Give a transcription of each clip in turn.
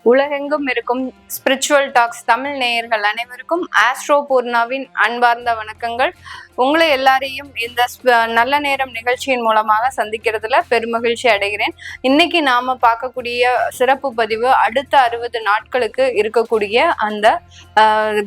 உலகெங்கும் இருக்கும் spiritual tax Tamil நேயர்கள் அனைவருக்கும் ஆஸ்ட்ரோ பூர்ணாவின் அன்பார்ந்த வணக்கங்கள். உங்களை எல்லாரையும் இந்த நல்ல நேரம் நிகழ்ச்சியின் மூலமாக சந்திக்கிறதுல பெருமகிழ்ச்சி அடைகிறேன். இன்னைக்கு நாம பார்க்கக்கூடிய சிறப்பு பதிவு அடுத்த 60 நாட்களுக்கு இருக்கக்கூடிய அந்த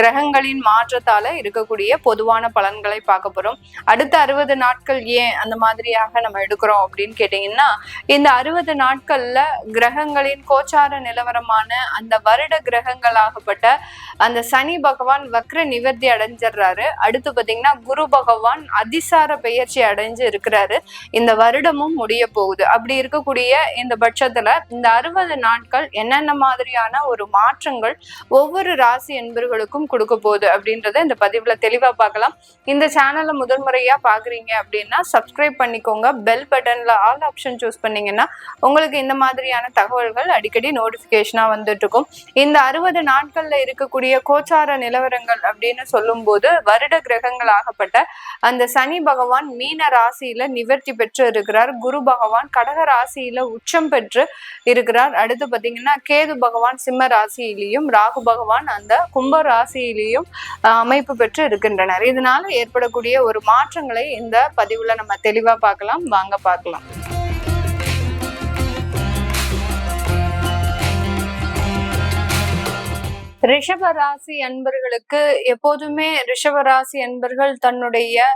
கிரகங்களின் மாற்றத்தால இருக்கக்கூடிய பொதுவான பலன்களை பார்க்க போறோம். அடுத்த 60 நாட்கள் ஏன் அந்த மாதிரியாக நம்ம எடுக்கிறோம் அப்படின்னு கேட்டீங்கன்னா, இந்த 60 நாட்கள்ல கிரகங்களின் கோச்சார நிலவரமான அந்த வருட கிரகங்களாகப்பட்ட அந்த சனி பகவான் வக்ர நிவர்த்தி அடைஞ்சிடுறாரு. அடுத்து பாத்தீங்கன்னா குரு பகவான் அதிசார பெயர்ச்சி அடைஞ்சு இருக்கிறாரு. இந்த வருடமும் முடிய போகுது. அப்படி இருக்கக்கூடிய இந்த பட்சத்துல இந்த 60 நாட்கள் என்னென்ன மாதிரியான ஒரு மாற்றங்கள் ஒவ்வொரு ராசி என்பர்களுக்கும் கொடுக்க போகுது அப்படின்றத இந்த பதிவுல தெளிவா பார்க்கலாம். இந்த சேனலை முதல் முறையா பாக்குறீங்க அப்படின்னா சப்ஸ்கிரைப் பண்ணிக்கோங்க. பெல் பட்டன்ல ஆல் ஆப்ஷன் சூஸ் பண்ணீங்கன்னா உங்களுக்கு இந்த மாதிரியான தகவல்கள் அடிக்கடி நோட்டிபிகேஷனா வந்துட்டு இருக்கும். இந்த 60 நாட்கள்ல இருக்கக்கூடிய கோச்சார நிலவரங்கள் அப்படின்னு சொல்லும் போது வருட கிரகங்கள் ஆகப்பட்ட அந்த சனி பகவான் மீன ராசியில நிவர்த்தி பெற்று இருக்கிறார். குரு பகவான் கடக ராசியில உச்சம் பெற்று இருக்கிறார். அடுத்து பாத்தீங்கன்னா கேது பகவான் சிம்ம ராசியிலையும் ராகு பகவான் அந்த கும்ப ராசியிலையும் அமைப்பு பெற்று இருக்கின்றனர். இதனால ஏற்படக்கூடிய ஒரு மாற்றங்களை இந்த பதிவுல நம்ம தெளிவா பார்க்கலாம். வாங்க பார்க்கலாம். ரிஷபராசி அன்பர்களுக்கு எப்போதுமே ரிஷபராசி அன்பர்கள் தன்னுடைய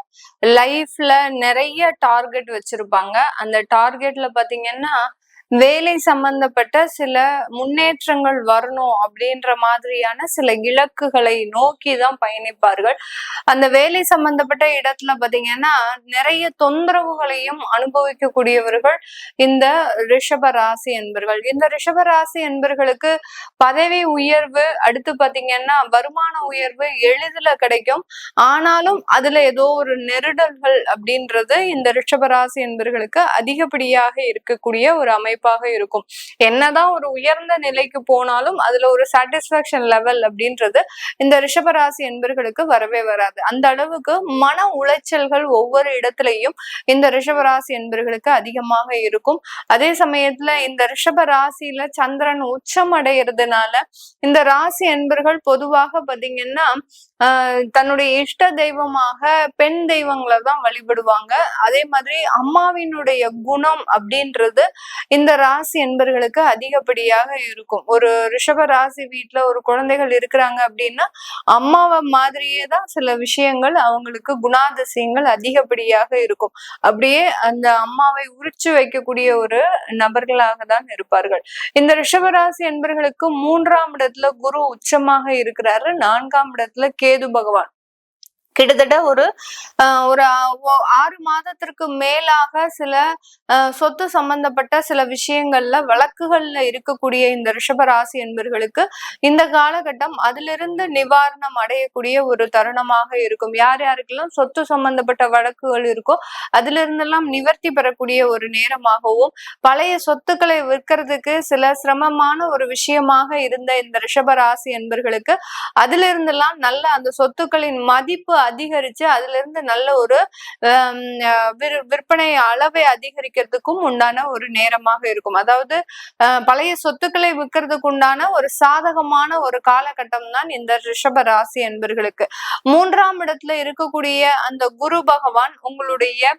லைஃப்ல நிறைய டார்கெட் வச்சிருப்பாங்க. அந்த டார்கெட்ல பாத்தீங்கன்னா வேலை சம்பந்தப்பட்ட சில முன்னேற்றங்கள் வரணும் அப்படின்ற மாதிரியான சில இலக்குகளை நோக்கி தான் பயணிப்பார்கள். அந்த வேலை சம்பந்தப்பட்ட இடத்துல பாத்தீங்கன்னா நிறைய தொந்தரவுகளையும் அனுபவிக்கக்கூடியவர்கள் இந்த ரிஷப ராசி என்பர்கள். இந்த ரிஷப ராசி என்பர்களுக்கு பதவி உயர்வு, அடுத்து பாத்தீங்கன்னா வருமான உயர்வு எளிதில் கிடைக்கும். ஆனாலும் அதுல ஏதோ ஒரு நெருடல்கள் அப்படின்றது இந்த ரிஷபராசி என்பர்களுக்கு அதிகப்படியாக இருக்கக்கூடிய ஒரு அமைப்பாக இருக்கும். என்னதான் ஒரு உயர்ந்த நிலைக்கு போனாலும் அதுல ஒரு சாட்டிஸ்பாக்சன் லெவல் அப்படின்றது இந்த ரிஷபராசி என்பர்களுக்கு வரவே வராது. அந்த அளவுக்கு மன உளைச்சல்கள் ஒவ்வொரு இடத்துலயும் இந்த ரிஷபராசி என்பர்களுக்கு அதிகமாக இருக்கும். அதே சமயத்துல இந்த ரிஷப ராசியில சந்திரன் உச்சம் அடைகிறதுனால இந்த ராசி என்பர்கள் பொதுவாக பாத்தீங்கன்னா தன்னுடைய இஷ்ட தெய்வமாக பெண் தெய்வங்களை தான் வழிபடுவாங்க. அதே மாதிரி அம்மாவினுடைய குணம் அப்படின்றது இந்த ராசி என்பர்களுக்கு அதிகப்படியாக இருக்கும். ஒரு ரிஷப ராசி வீட்டுல ஒரு குழந்தைகள் இருக்கிறாங்க அப்படின்னா அம்மாவை மாதிரியே தான் சில விஷயங்கள் அவங்களுக்கு குணாதிசயங்கள் அதிகப்படியாக இருக்கும். அப்படியே அந்த அம்மாவை உரிச்சு வைக்கக்கூடிய ஒரு நபர்களாக தான் இருப்பார்கள். இந்த ரிஷபராசி என்பர்களுக்கு 3ஆம் இடத்துல குரு உச்சமாக இருக்கிறாரு. 4ஆம் இடத்துல கேது பகவான் கிட்டத்தட்ட ஒரு 6 மாதத்திற்கு மேலாக சில சொத்து சம்பந்தப்பட்ட சில விஷயங்கள்ல வழக்குகள்ல இருக்கக்கூடிய இந்த ரிஷபராசி என்பர்களுக்கு இந்த காலகட்டம் அதிலிருந்து நிவாரணம் அடையக்கூடிய ஒரு தருணமாக இருக்கும். யார் யாருக்கெல்லாம் சொத்து சம்பந்தப்பட்ட வழக்குகள் இருக்கோ அதுல இருந்தெல்லாம் நிவர்த்தி பெறக்கூடிய ஒரு நேரமாகவும், பழைய சொத்துக்களை விற்கிறதுக்கு சில சிரமமான ஒரு விஷயமாக இருந்த இந்த ரிஷபராசி என்பர்களுக்கு அதுல இருந்தெல்லாம் நல்ல அந்த சொத்துக்களின் மதிப்பு அதிகரிச்சு அதுல இருந்து நல்ல ஒரு விற்பனை அளவை அதிகரிக்கிறதுக்கும் உண்டான ஒரு நேரமாக இருக்கும். அதாவது பழைய சொத்துக்களை விற்கிறதுக்கு உண்டான ஒரு சாதகமான ஒரு காலகட்டம் தான் இந்த ரிஷப ராசி என்பர்களுக்கு. 3ஆம் இடத்துல இருக்கக்கூடிய அந்த குரு பகவான் உங்களுடைய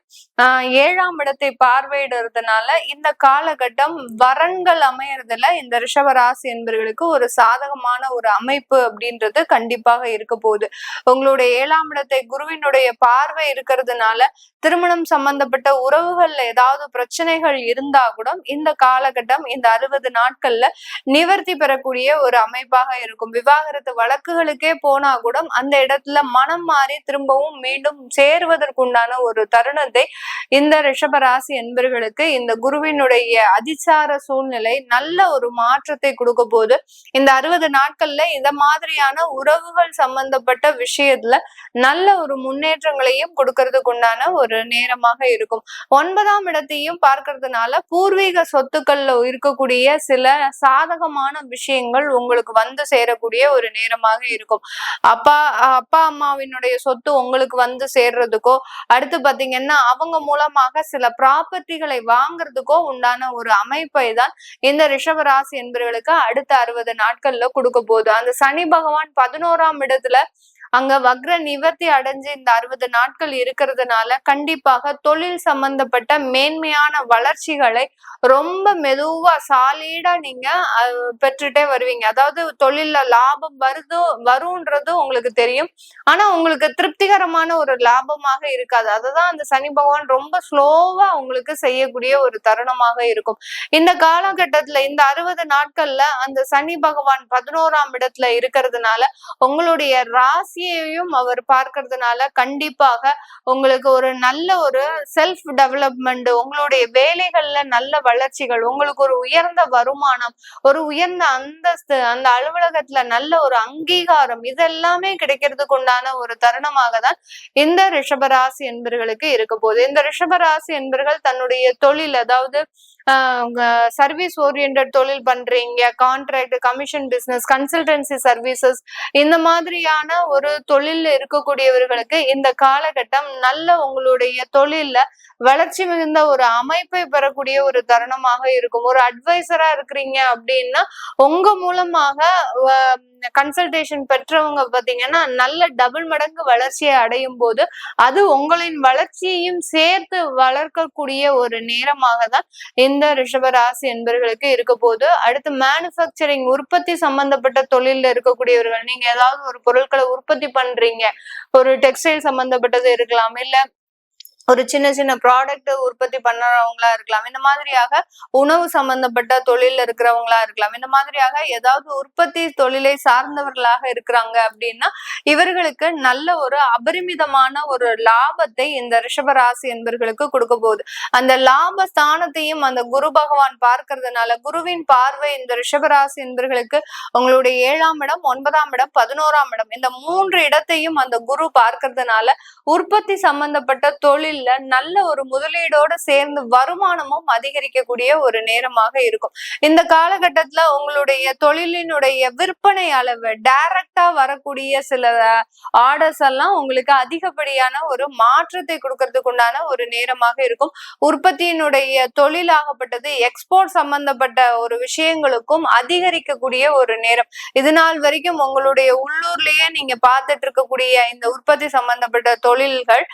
7ஆம் இடத்தை பார்வையிடுறதுனால இந்த காலகட்டம் வரன்கள் அமையறதுல இந்த ரிஷப ராசி என்பர்களுக்கு ஒரு சாதகமான ஒரு அமைப்பு அப்படின்றது கண்டிப்பாக இருக்க போகுது. உங்களுடைய 7ஆம் இடத்தை குருவினுடைய பார்வை இருக்கிறதுனால திருமணம் சம்பந்தப்பட்ட உறவுகள்ல ஏதாவது பிரச்சனைகள் இருந்தா கூட இந்த காலகட்டம் இந்த 60 நாட்கள்ல நிவர்த்தி பெறக்கூடிய ஒரு அமைப்பாக இருக்கும். விவாகரத்து வழக்குகளுக்கே போனா கூட அந்த இடத்துல மனம் மாறி திரும்பவும் மீண்டும் சேருவதற்குண்டான ஒரு தருணத்தை இந்த ரிஷபராசி என்பர்களுக்கு இந்த குருவினுடைய அதிசார சூழ்நிலை நல்ல ஒரு மாற்றத்தை கொடுக்க போது. இந்த 60 நாட்கள்ல இந்த மாதிரியான உறவுகள் சம்பந்தப்பட்ட விஷயத்துல நல்ல ஒரு முன்னேற்றங்களையும் கொடுக்கறதுக்கு உண்டான ஒரு நேரமாக இருக்கும். 9ஆம் இடத்தையும் பார்க்கறதுனால பூர்வீக சொத்துக்கள்ல இருக்கக்கூடிய சில சாதகமான விஷயங்கள் உங்களுக்கு வந்து சேரக்கூடிய ஒரு நேரமாக இருக்கும். அப்பா அப்பா அம்மாவினுடைய சொத்து உங்களுக்கு வந்து சேர்றதுக்கோ, அடுத்து பாத்தீங்கன்னா அவங்க மூலமாக சில ப்ராப்பர்ட்டிகளை வாங்குறதுக்கோ உண்டான ஒரு அமைப்பை தான் இந்த ரிஷபராசி என்பவர்களுக்கு அடுத்த 60 நாட்கள்ல கொடுக்க போகுது. அந்த சனி பகவான் 11ஆம் இடத்துல அங்க வக்ர நிவர்த்தி அடைஞ்சு இந்த 60 நாட்கள் இருக்கிறதுனால கண்டிப்பாக தொழில் சம்பந்தப்பட்ட மேன்மையான வளர்ச்சிகளை ரொம்ப மெதுவா சாலிடா நீங்க பெற்றுட்டே வருவீங்க. அதாவது தொழில்ல லாபம் வரும்ன்றது உங்களுக்கு தெரியும். ஆனா உங்களுக்கு திருப்திகரமான ஒரு லாபமாக இருக்காது. அதுதான் அந்த சனி பகவான் ரொம்ப ஸ்லோவா உங்களுக்கு செய்யக்கூடிய ஒரு தருணமாக இருக்கும். இந்த காலகட்டத்துல இந்த 60 நாட்கள்ல அந்த சனி பகவான் 11ஆம் இடத்துல இருக்கிறதுனால உங்களுடைய ராசியையும் அவர் பார்க்கறதுனால கண்டிப்பாக உங்களுக்கு ஒரு நல்ல ஒரு செல்ஃப் டெவலப்மெண்ட், உங்களுடைய வேலைகள்ல நல்ல வளர்ச்சிகள், உங்களுக்கு ஒரு உயர்ந்த வருமானம், ஒரு உயர்ந்த அந்தஸ்து, அந்த அலுவலகத்துல நல்ல ஒரு அங்கீகாரம், இதெல்லாமே கிடைக்கிறதுக்கு உண்டான ஒரு தருணமாக தான் இந்த ரிஷபராசி என்பர்களுக்கு இருக்க போகுது. இந்த ரிஷபராசி என்பர்கள் தன்னுடைய தொழில், அதாவது சர்வீஸ் ஓரியன்ட் தொழில் பண்றீங்க, contract, commission business, consultancy services, இந்த மாதிரியான ஒரு தொழில் இருக்கக்கூடியவர்களுக்கு இந்த காலகட்டம் நல்ல உங்களுடைய தொழில்ல வளர்ச்சி மிகுந்த ஒரு அமைப்பை பெறக்கூடிய ஒரு தருணமாக இருக்கும். ஒரு அட்வைசரா இருக்கிறீங்க அப்படின்னா உங்க மூலமாக கன்சல்டேஷன் பெற்றவங்க பாத்தீங்கன்னா நல்ல டபுள் மடங்கு வளர்ச்சியை அடையும் போது அது உங்களின் வளர்ச்சியையும் சேர்த்து வளர்க்கக்கூடிய ஒரு நேரமாக தான் இந்த ரிஷபராசி என்பவர்களுக்கு இருக்க போது. அடுத்து மேனுஃபேக்சரிங், உற்பத்தி சம்பந்தப்பட்ட தொழில இருக்கக்கூடியவர்கள், நீங்க ஏதாவது ஒரு பொருட்களை உற்பத்தி பண்றீங்க, ஒரு டெக்ஸ்டைல் சம்பந்தப்பட்டது இருக்கலாம், இல்ல ஒரு சின்ன சின்ன ப்ராடக்ட் உற்பத்தி பண்றவங்களா இருக்கலாம், இந்த மாதிரியாக உணவு சம்பந்தப்பட்ட தொழில இருக்கிறவங்களா இருக்கலாம், இந்த மாதிரியாக ஏதாவது உற்பத்தி தொழிலை சார்ந்தவர்களாக இருக்கிறாங்க அப்படின்னா இவர்களுக்கு நல்ல ஒரு அபரிமிதமான ஒரு லாபத்தை இந்த ரிஷபராசி என்பவர்களுக்கு கொடுக்க போகுது. அந்த லாபஸ்தானத்தையும் அந்த குரு பகவான் பார்க்கறதுனால, குருவின் பார்வை இந்த ரிஷபராசி என்பவர்களுக்கு உங்களுடைய 7ஆம் இடம், 9ஆம் இடம், 11ஆம் இடம், இந்த 3 இடத்தையும் அந்த குரு பார்க்கறதுனால உற்பத்தி சம்பந்தப்பட்ட தொழில் நல்ல ஒரு முதலீடோட சேர்ந்து வருமானமும் அதிகரிக்கக்கூடிய ஒரு நேரமாக இருக்கும். இந்த காலகட்டத்துல உங்களுடைய தொழிலினுடைய விற்பனை அளவு, டைரக்டா வரக்கூடிய சில ஆர்டர்ஸ் எல்லாம் உங்களுக்கு அதிகப்படியான ஒரு மாற்றத்தை கொடுக்கறதுக்கு உண்டான ஒரு நேரமாக இருக்கும். உற்பத்தியினுடைய தொழிலாகப்பட்டது எக்ஸ்போர்ட் சம்பந்தப்பட்ட ஒரு விஷயங்களுக்கும் அதிகரிக்கக்கூடிய ஒரு நேரம். இது நாள் வரைக்கும் உங்களுடைய உள்ளூர்லயே நீங்க பார்த்துட்டு இருக்கக்கூடிய இந்த உற்பத்தி சம்பந்தப்பட்ட தொழில்கள்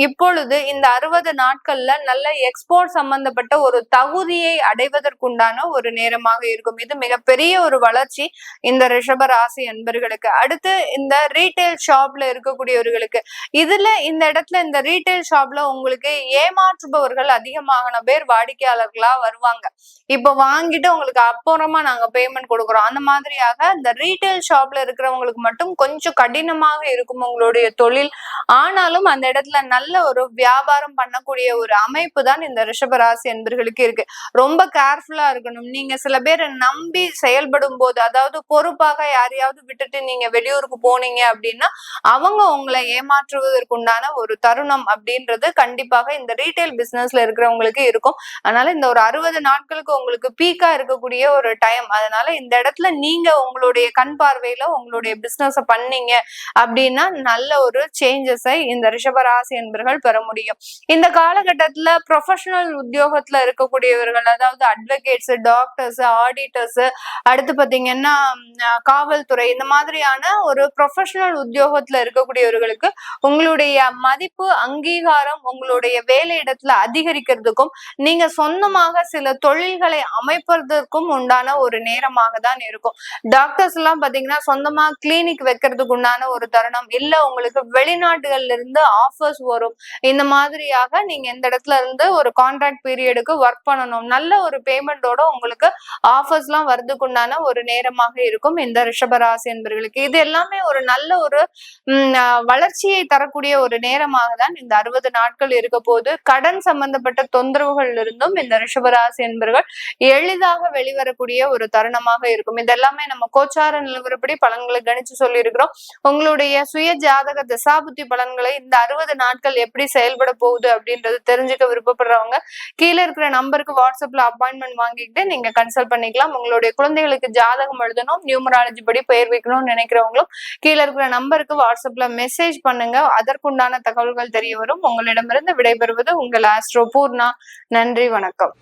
இப்பொழுது இந்த 60 நாட்கள்ல நல்ல எக்ஸ்போர்ட் சம்பந்தப்பட்ட ஒரு தகுதியை அடைவதற்குண்டான ஒரு நேரமாக இருக்கும். இது மிகப்பெரிய ஒரு வளர்ச்சி இந்த ரிஷப ராசி என்பர்களுக்கு. அடுத்து இந்த ரீட்டைல் ஷாப்ல இருக்கக்கூடியவர்களுக்கு, இதுல இந்த இடத்துல இந்த ரீட்டைல் ஷாப்ல உங்களுக்கு ஏமாற்றுபவர்கள் அதிகமான பேர் வாடிக்கையாளர்களா வருவாங்க. இப்ப வாங்கிட்டு உங்களுக்கு அப்புறமா நாங்க பேமெண்ட் கொடுக்குறோம், அந்த மாதிரியாக இந்த ரீட்டைல் ஷாப்ல இருக்கிறவங்களுக்கு மட்டும் கொஞ்சம் கடினமாக இருக்கும் உங்களுடைய தொழில். ஆனாலும் அந்த இடத்துல நல்ல ஒரு வியாபாரம் பண்ணக்கூடிய ஒரு அமைப்பு தான் இந்த ரிஷபராசி என்பர்களுக்கு இருக்கு. ரொம்ப கேர்ஃபுல்லா இருக்கணும். நீங்க சில பேரை நம்பி செயல்படும் போது, அதாவது பொறுப்பாக யாரையாவது விட்டுட்டு நீங்க வெளியூருக்கு போனீங்க அப்படின்னா அவங்க உங்களை ஏமாற்றுவதற்குண்டான ஒரு தருணம் அப்படின்றது கண்டிப்பாக இந்த ரீட்டைல் பிசினஸ்ல இருக்கிறவங்களுக்கு இருக்கும். அதனால இந்த ஒரு 60 நாட்களுக்கு உங்களுக்கு பீக்கா இருக்கக்கூடிய ஒரு டைம். அதனால இந்த இடத்துல நீங்க உங்களுடைய கண் பார்வையில உங்களுடைய பிசினஸ் பண்ணீங்க அப்படின்னா நல்ல ஒரு சேஞ்சஸை இந்த ரிஷபராசி என்பர்கள் பெற முடியும். இந்த காலகட்டத்துல ப்ரொஃபஷனல் உத்தியோகத்துல இருக்கக்கூடியவர்கள், அதாவது அட்வொகேட்ஸ், டாக்டர்ஸ், ஆடிட்டர்ஸ், அடுத்து பாத்தீங்கன்னா காவல்துறை, இந்த மாதிரியான ஒரு ப்ரொஃபஷனல் உத்தியோகத்துல இருக்கக்கூடியவர்களுக்கு உங்களுடைய மதிப்பு, அங்கீகாரம் உங்களுடைய வேலை இடத்துல அதிகரிக்கிறதுக்கும் நீங்க சொந்தமாக சில தொழில்களை அமைப்பதற்கும் உண்டான ஒரு நேரமாக தான் இருக்கும். டாக்டர்ஸ் எல்லாம் பாத்தீங்கன்னா சொந்தமா கிளினிக் வைக்கிறதுக்கு உண்டான ஒரு தருணம், இல்ல உங்களுக்கு வெளிநாட்டுகள்ல இருந்து ஆஃபர்ஸ் வரும், இந்த இந்த மாதிரியாக நீங்க இந்த இடத்துல இருந்து ஒரு கான்ட்ராக்ட் பீரியடுக்கு ஒர்க் பண்ணணும். நல்ல ஒரு பேமெண்டோட உங்களுக்கு ஆஃபர்ஸ் எல்லாம் வரதுக்குண்டான ஒரு நேரமாக இருக்கும் இந்த ரிஷபராசி என்பர்களுக்கு. இது எல்லாமே ஒரு நல்ல ஒரு வளர்ச்சியை தரக்கூடிய ஒரு நேரமாக தான் இந்த 60 நாட்கள் இருக்க போது. கடன் சம்பந்தப்பட்ட தொந்தரவுகள் இருந்தும் இந்த ரிஷபராசி என்பர்கள் எளிதாக வெளிவரக்கூடிய ஒரு தருணமாக இருக்கும். இதெல்லாமே நம்ம கோச்சார நிலவரப்படி பலன்களை கணிச்சு சொல்லி இருக்கிறோம். உங்களுடைய சுய ஜாதக தசாபுத்தி பலன்களை இந்த 60 நாட்கள் எப்படி செயல்பட போகுது அப்படின்றது தெரிஞ்சுக்க விருப்பப்படுறவங்க கீழே இருக்கிற நம்பருக்கு வாட்ஸ்அப்ல அப்பாயின்மெண்ட் வாங்கிக்கிட்டு நீங்க கன்சல்ட் பண்ணிக்கலாம். உங்களுடைய குழந்தைகளுக்கு ஜாதகம் எழுதணும், நியூமராலஜி படி பெயர் வைக்கணும்னு நினைக்கிறவங்களும் கீழே இருக்கிற நம்பருக்கு வாட்ஸ்அப்ல மெசேஜ் பண்ணுங்க. அதற்குண்டான தகவல்கள் தெரிய வரும். உங்களிடமிருந்து விடைபெறுவது உங்கள் ஆஸ்ட்ரோ பூர்ணா. நன்றி, வணக்கம்.